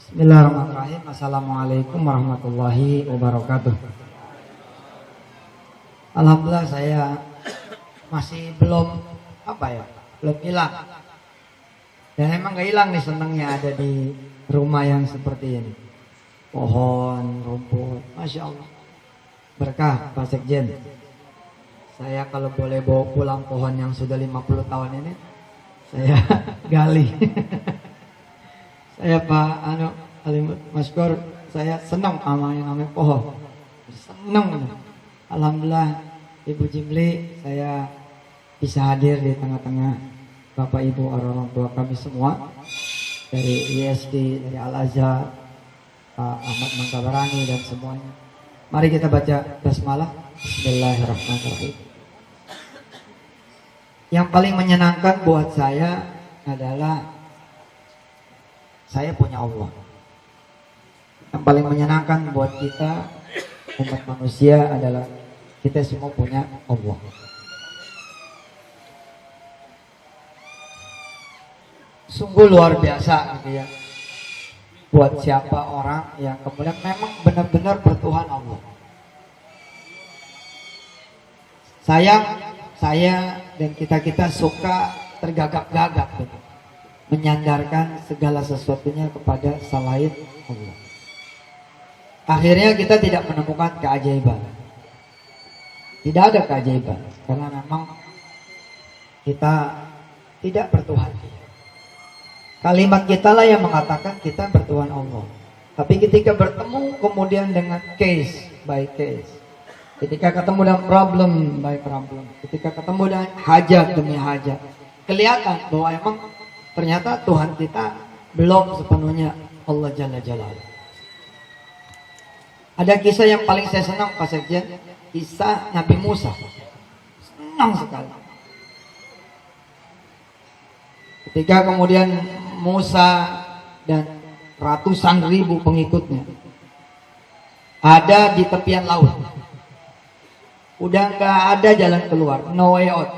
Bismillahirrahmanirrahim. Assalamualaikum warahmatullahi wabarakatuh. Alhamdulillah saya masih belum belum hilang. Dan emang gak hilang nih senangnya ada di rumah yang seperti ini. Pohon, rumput, Masya Allah. Berkah Pak Sekjen. Saya kalau boleh bawa pulang pohon yang sudah 50 tahun ini, saya gali. Saya Pak Maskur, saya senang sama yang namanya pohon. Senang. Alhamdulillah Ibu Jimli, saya bisa hadir di tengah-tengah Bapak Ibu orang tua kami semua dari ISD, dari Al-Azhar, Pak Ahmad Mangkabarani dan semuanya. Mari kita baca basmalah. Bismillahirrahmanirrahim. Yang paling menyenangkan buat saya adalah saya punya Allah. Yang paling menyenangkan buat kita umat manusia adalah kita semua punya Allah. Sungguh luar biasa gitu ya. Buat siapa orang yang kemudian memang benar-benar bertuhan Allah. Saya dan kita suka tergagap-gagap gitu. Menyandarkan segala sesuatunya kepada selain Allah. Akhirnya kita tidak menemukan keajaiban. Tidak ada keajaiban karena memang kita tidak bertuhan. Kalimat kita lah yang mengatakan kita bertuhan Allah. Tapi ketika bertemu kemudian dengan case by case, ketika ketemu dengan problem by problem, ketika ketemu dengan hajat demi hajat, kelihatan bahwa emang ternyata Tuhan kita belum sepenuhnya Allah Jalla Jalaluhu. Ada kisah yang paling saya senang Pak Sekjen, kisah Nabi Musa. Senang sekali. Ketika kemudian Musa dan ratusan ribu pengikutnya ada di tepian laut. Udah gak ada jalan keluar, no way out.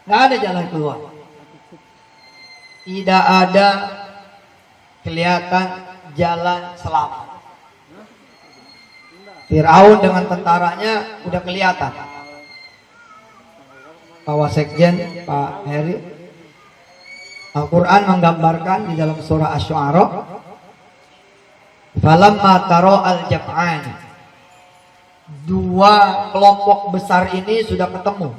Gak ada jalan keluar. Tidak ada kelihatan jalan selamat. Firaun dengan tentaranya udah kelihatan. Pak Wasekjen, Pak Heri, Al-Quran menggambarkan di dalam surah Asy-Syu'ara, falamma taro al-jam'an, dua kelompok besar ini sudah ketemu,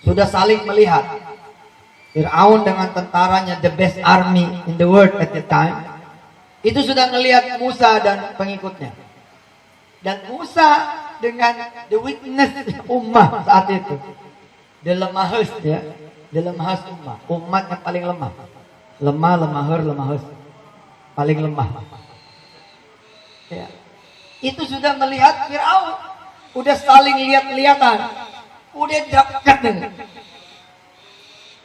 sudah saling melihat. Fir'aun dengan tentaranya, the best army in the world at the time, itu sudah melihat Musa dan pengikutnya. Dan Musa dengan the weakness ummah saat itu, the lemahus ya, the lemahus umat yang paling lemah, lemahus, paling lemah. Ya. Itu sudah melihat Fir'aun, udah saling lihat-lihatan, udah dekat.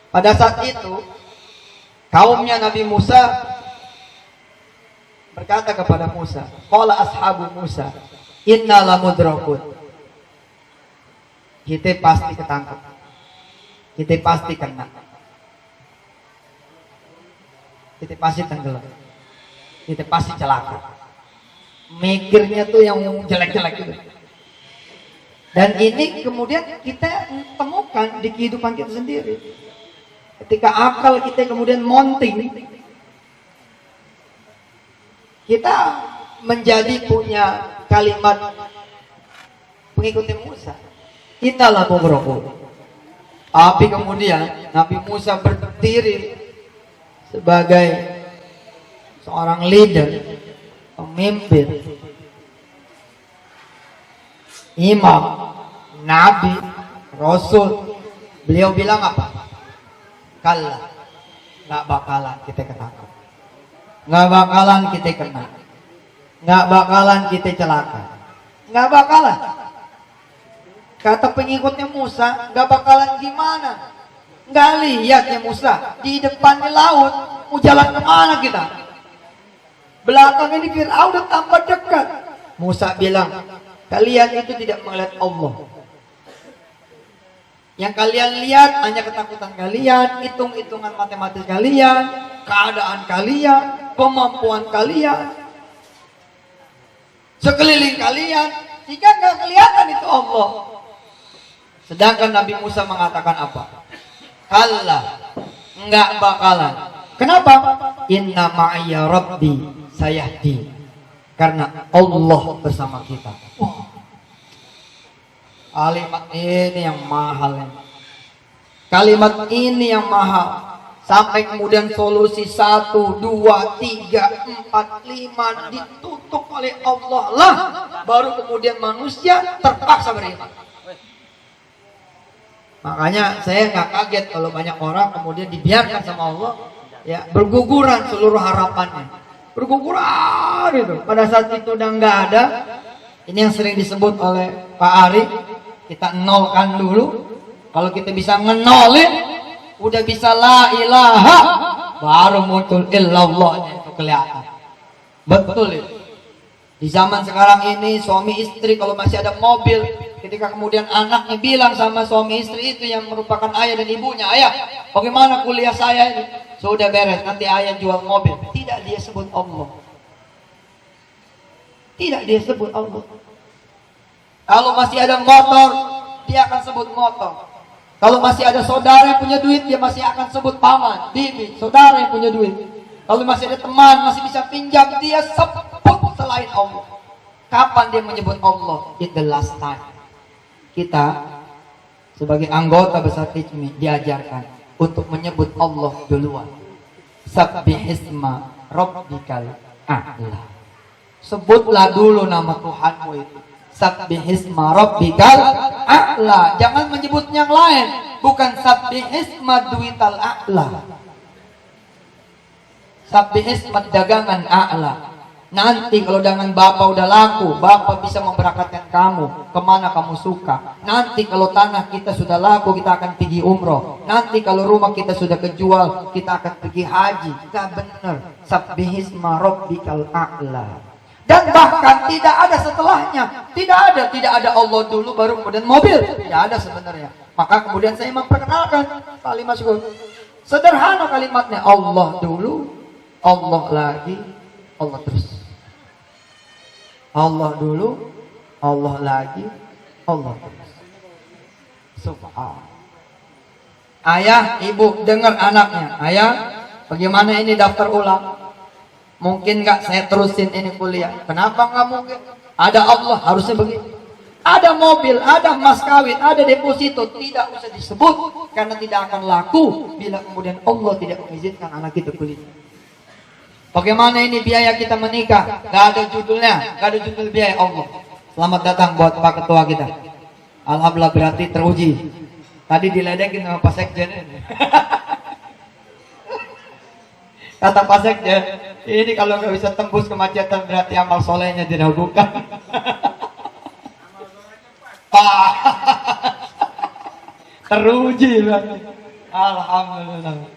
Pada saat itu kaumnya Nabi Musa berkata kepada Musa, qala ashabu Musa, inna lamudrakun. Kita pasti ketangkep. Kita pasti kena. Kita pasti tenggelam. Kita pasti celaka. Mikirnya tuh yang jelek-jelek itu. Dan ini kemudian kita temukan di kehidupan kita sendiri. Ketika akal kita kemudian monting, kita menjadi punya kalimat pengikuti Musa, innalah mughraqun. Tapi kemudian Nabi Musa berdiri sebagai seorang leader, pemimpin, imam, nabi, rasul. Beliau bilang apa? Kalla, gak bakalan kita ketangkep, gak bakalan kita kena, gak bakalan kita celaka, gak bakalan. Kata pengikutnya Musa, gak bakalan gimana? Gak lihat ya Musa, di depan di laut, mau jalan kemana kita? Belakang ini Fir'aun udah tambah dekat. Musa bilang, kalian itu tidak melihat Allah. Yang kalian lihat hanya ketakutan kalian, hitung-hitungan matematis kalian, keadaan kalian, kemampuan kalian, sekeliling kalian, jika nggak kelihatan itu Allah. Sedangkan Nabi Musa mengatakan apa? Kalla, nggak bakalan. Kenapa? Inna ma'iyya rabbi sayahdi. Karena Allah bersama kita. Kalimat ini yang mahal. Kalimat ini yang mahal. Sampai kemudian solusi 1, 2, 3, 4, 5 ditutup oleh Allah lah. Baru kemudian manusia terpaksa beriman. Makanya saya nggak kaget kalau banyak orang kemudian dibiarkan sama Allah, ya berguguran seluruh harapannya, berguguran itu. Pada saat itu udah nggak ada. Ini yang sering disebut oleh Pak Ari, kita nolkan dulu. Kalau kita bisa ngenolin, udah bisa la ilaha, baru muncul illallah itu kelihatan. Betul itu. Di zaman sekarang ini suami istri kalau masih ada mobil, ketika kemudian anaknya bilang sama suami istri itu yang merupakan ayah dan ibunya, ayah, bagaimana kuliah saya ini? Sudah beres, nanti ayah jual mobil. Tidak dia sebut Allah. Tidak dia sebut Allah. Kalau masih ada motor, dia akan sebut motor. Kalau masih ada saudara yang punya duit, dia masih akan sebut paman, bibi, saudara yang punya duit. Kalau masih ada teman, masih bisa pinjam, dia sebut selain Allah. Kapan dia menyebut Allah? It's the last time. Kita sebagai anggota besar Hizmi diajarkan untuk menyebut Allah duluan. Sabbihisma rabbikal a'la. Sebutlah dulu nama Tuhanmu itu. Sabbihisma rabbikal a'la. Jangan menyebut yang lain. Bukan sabbihisma duital a'la. Sabbihisma dagangan a'la. Nanti kalau dagangan Bapak udah laku, Bapak bisa memberangkatkan kamu kemana kamu suka. Nanti kalau tanah kita sudah laku, kita akan pergi umroh. Nanti kalau rumah kita sudah kejual, kita akan pergi haji. Gak benar. Sabbihisma rabbikal a'la. Dan bahkan tidak ada setelahnya. Tidak ada Allah dulu baru kemudian mobil. Tidak ada sebenarnya. Maka kemudian saya memperkenalkan kalimat syukur. Sederhana kalimatnya, Allah dulu, Allah lagi, Allah terus. Allah dulu, Allah lagi, Allah terus. Subhanallah. Ayah, ibu dengar anaknya. Ayah, bagaimana ini daftar ulang? Mungkin nggak saya terusin ini kuliah? Kenapa nggak mungkin? Ada Allah, harusnya begitu. Ada mobil, ada mas kawin, ada deposito, tidak usah disebut karena tidak akan laku bila kemudian Allah tidak mengizinkan anak kita kuliah. Bagaimana ini biaya kita menikah? Gak ada judulnya, gak ada judul biaya Allah. Selamat datang buat Pak Ketua kita. Alhamdulillah berarti teruji. Tadi diledekin sama Pak Sekjen. Kata Pak Sekjen, ini kalau gak bisa tembus kemacetan berarti amal solehnya diragukan. Pak, teruji berarti. Alhamdulillah.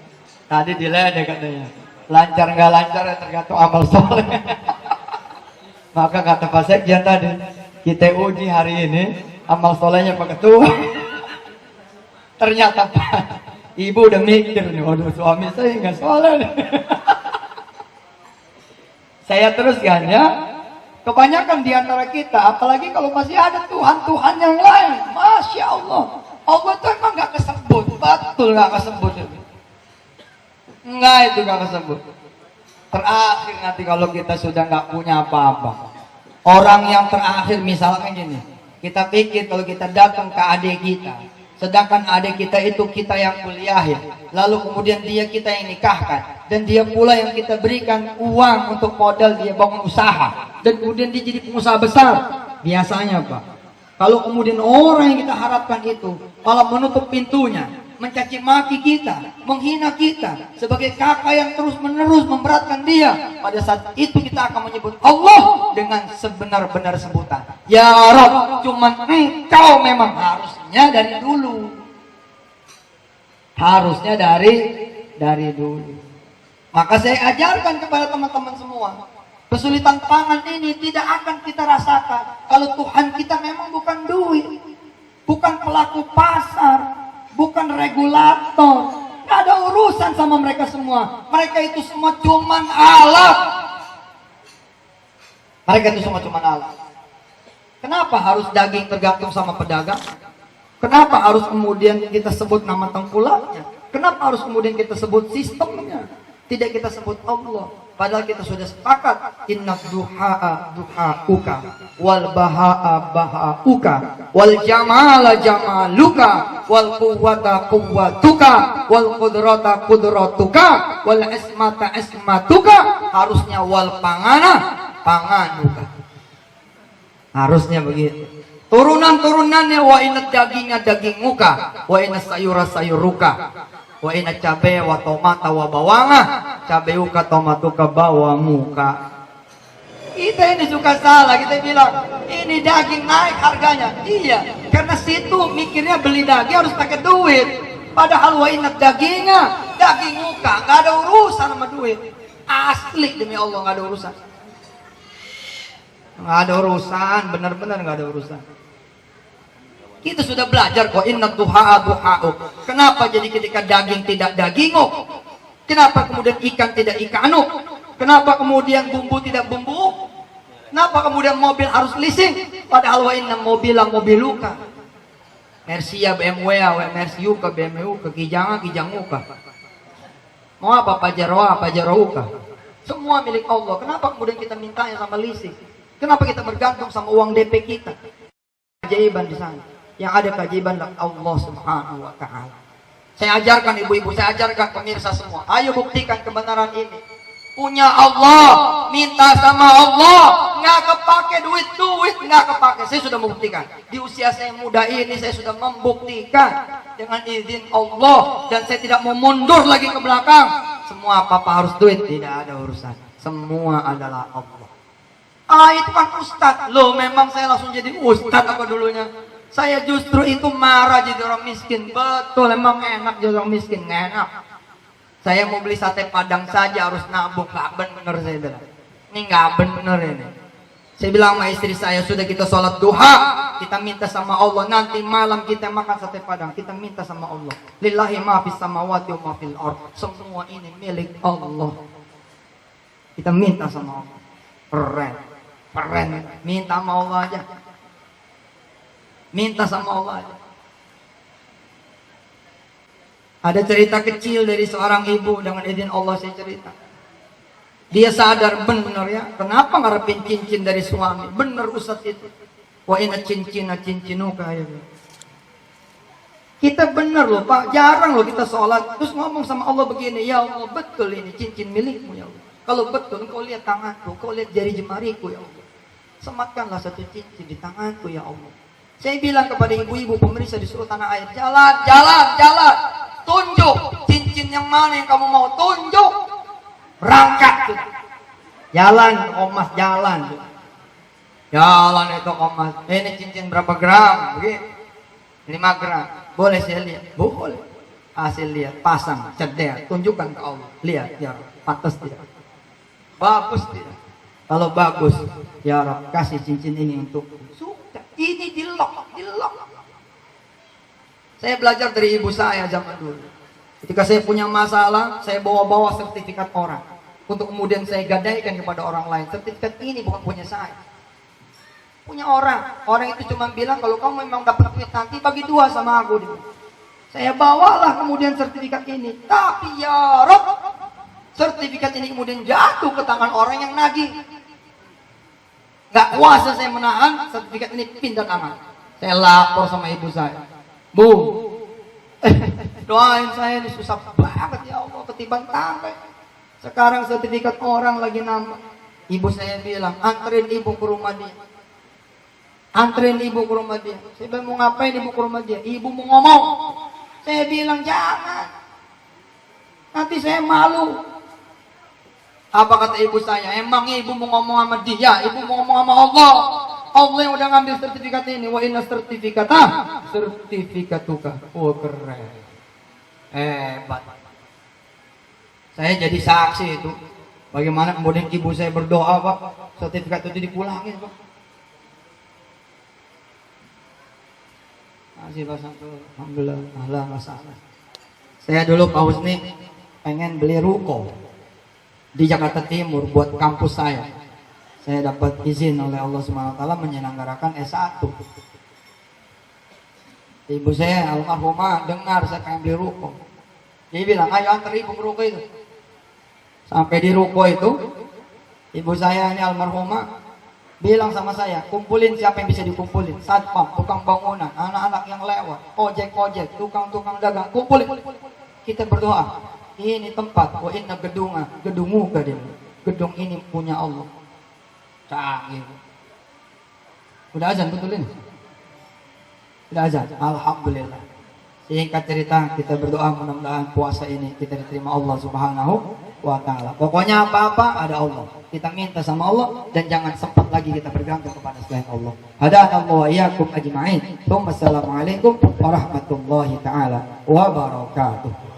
Tadi diledek katanya. Lancar nggak lancar ya tergantung amal soleh. Maka kata Pak Sekjen tadi, kita uji hari ini amal solehnya Pak Ketua. Ternyata Pak, ibu udah mikir nih, waduh suami saya nggak soleh nih. Saya teruskan ya, kebanyakan di antara kita, apalagi kalau masih ada Tuhan yang lain, Masya Allah, Allah itu emang nggak kesebut, betul nggak kesebut itu. Enggak, itu gak kesebut. Terakhir nanti kalau kita sudah gak punya apa-apa, orang yang terakhir misalnya gini, kita pikir kalau kita datang ke adik kita, sedangkan adik kita itu kita yang kuliahin, lalu kemudian dia kita yang nikahkan, dan dia pula yang kita berikan uang untuk modal dia bangun usaha, dan kemudian dia jadi pengusaha besar. Biasanya Pak, kalau kemudian orang yang kita harapkan itu malah menutup pintunya, mencaci maki kita, menghina kita sebagai kakak yang terus-menerus memberatkan dia. Pada saat itu kita akan menyebut Allah dengan sebenar-benar sebutan. Ya Rabb, cuman Engkau memang harusnya dari dulu. Harusnya dari dulu. Maka saya ajarkan kepada teman-teman semua, kesulitan pangan ini tidak akan kita rasakan kalau Tuhan kita memang bukan duit, bukan pelaku pasar, bukan regulator. Gak ada urusan sama mereka semua. Mereka itu semua cuman alat. Mereka itu semua cuman alat. Kenapa harus daging tergantung sama pedagang? Kenapa harus kemudian kita sebut nama tengkulaknya? Kenapa harus kemudian kita sebut sistemnya? Tidak kita sebut Allah. Padahal kita sudah sepakat. Inna duha'a duha'uka. Wal baha'a baha'uka. Wal jamala jamaluka. Wal quwwata quwwatuka. Wal qudrata qudratuka. Wal ismata ismatuka. Harusnya wal pangana panganuka. Harusnya begitu. Turunan-turunannya wa inat dagingnya daging muka. Wa inat sayura sayuruka. Wa inna cabe wa tomata wa bawanga cabe uka tomatuka bawamuka. Kita ini suka salah, kita bilang ini daging naik harganya. Iya, karena situ mikirnya beli daging harus pakai duit. Padahal wa inna dagingnya daging muka, nggak ada urusan sama duit. Asli demi Allah nggak ada urusan. Nggak ada urusan, benar-benar nggak ada urusan. Kita sudah belajar kok inna duha'a duha'u. Kenapa jadi ketika daging tidak daginguk? Kenapa kemudian ikan tidak ikanuk? Kenapa kemudian bumbu tidak bumbu? Kenapa kemudian mobil harus leasing? Padahal wa inna mobila mobiluka. Mercia BMW, Merciuka BMW, kijanga kijanguka. Mau apa Pajaroa Pajarouka? Semua milik Allah. Kenapa kemudian kita mintanya sama leasing? Kenapa kita bergantung sama uang DP kita? Keajaiban di sana. Yang ada keajaiban Allah Subhanahu wa ta'ala. Saya ajarkan ibu-ibu, saya ajarkan pemirsa semua. Ayo buktikan kebenaran ini. Punya Allah, minta sama Allah, nggak kepake duit, nggak kepake. Saya sudah membuktikan. Di usia saya muda ini saya sudah membuktikan dengan izin Allah dan saya tidak mau mundur lagi ke belakang. Semua apa-apa harus duit, tidak ada urusan. Semua adalah Allah. Ah itu kan ustadz. Loh memang saya langsung jadi ustadz apa dulunya? Saya justru itu marah jadi orang miskin. Betul, emang enak jadi orang miskin, nggak enak. Saya mau beli sate padang saja harus nabung, nggak bener saya bilang. Ini nggak bener ini. Saya bilang sama istri saya, sudah kita sholat duha, kita minta sama Allah. Nanti malam kita makan sate padang, kita minta sama Allah. Lillahi ma fis samawati wa ma fil ardh. Semua ini milik Allah. Kita minta sama Allah. Keren. Minta sama Allah aja. Minta sama Allah aja. Ada cerita kecil dari seorang ibu, dengan izin Allah saya cerita. Dia sadar benar ya, kenapa ngarepin cincin dari suami? Benar Ustaz itu. Wa inna cincinuka ya. Kita benar loh Pak, jarang loh kita sholat terus ngomong sama Allah begini, ya Allah betul ini cincin milikmu ya Allah. Kalau betul kau lihat tanganku, kau lihat jari jemariku ya Allah. Sematkanlah satu cincin di tanganku ya Allah. Saya bilang kepada ibu-ibu pemirsa di seluruh tanah air, jalan. Tunjuk cincin yang mana yang kamu mau, tunjuk. Berangkat. Jalan, Omas, jalan. Jalan itu Omas. Ini cincin berapa gram? Begini. 5 gram. Boleh saya lihat? Boleh. Hasil lihat, pasang, cedek, tunjukkan ke Allah. Lihat, ya Rabb, pantas tidak? Bagus tidak? Kalau bagus, ya Rabb, kasih cincin ini untuk ini dilok. Saya belajar dari ibu saya zaman dulu. Ketika saya punya masalah, saya bawa sertifikat orang untuk kemudian saya gadaikan kepada orang lain. Sertifikat ini bukan punya saya, punya orang. Orang itu cuma bilang kalau kamu memang dapat duit nanti bagi 2 sama aku. Saya bawalah kemudian sertifikat ini. Tapi ya Rob, sertifikat ini kemudian jatuh ke tangan orang yang nagih. Gak kuasa saya menahan, sertifikat ini pindah tangan. Saya lapor sama ibu saya. Bu, doain saya ini susah banget ya Allah, ketiban tangkai. Sekarang sertifikat orang lagi nambah. Ibu saya bilang, anterin ibu ke rumah dia. Saya bilang, mau ngapain ibu ke rumah dia? Ibu mau ngomong. Saya bilang, jangan. Nanti saya malu. Apa kata ibu saya? Emang ibu mau ngomong sama dia? Ibu mau ngomong sama Allah? Allah yang udah ngambil sertifikat ini. Wa inna sertifikatuka. Oh keren. Hebat. Saya jadi saksi itu. Bagaimana kemudian ibu saya berdoa Pak, sertifikat itu dipulangin Pak. Masih Pak Samsul. Alhamdulillah. Masalah. Saya dulu Pak Husni pengen beli ruko di Jakarta Timur buat kampus saya. Saya dapat izin oleh Allah Subhanahu wa taala menyelenggarakan S1. Ibu saya almarhumah dengar saya pengen beli ruko. Dia bilang, "Ayo antar ibu ke ruko itu." Sampai di ruko itu, ibu saya ini almarhumah bilang sama saya, kumpulin siapa yang bisa dikumpulin. Satpam, tukang bangunan, anak-anak yang lewat, ojek-ojek, tukang-tukang dagang, kumpulin. Kita berdoa, ini tempat, wa inna gedungu kadin. Gedung ini punya Allah. Canggih. Udah azan betulin? Udah azan? Alhamdulillah. Singkat cerita, kita berdoa mudah-mudahan puasa ini kita diterima Allah Subhanahu wa taala. Pokoknya apa-apa ada Allah. Kita minta sama Allah dan jangan sempat lagi kita bergantung kepada selain Allah. Hadanallahu wa iyyakum ajma'in. Assalamualaikum warahmatullahi taala wabarakatuh.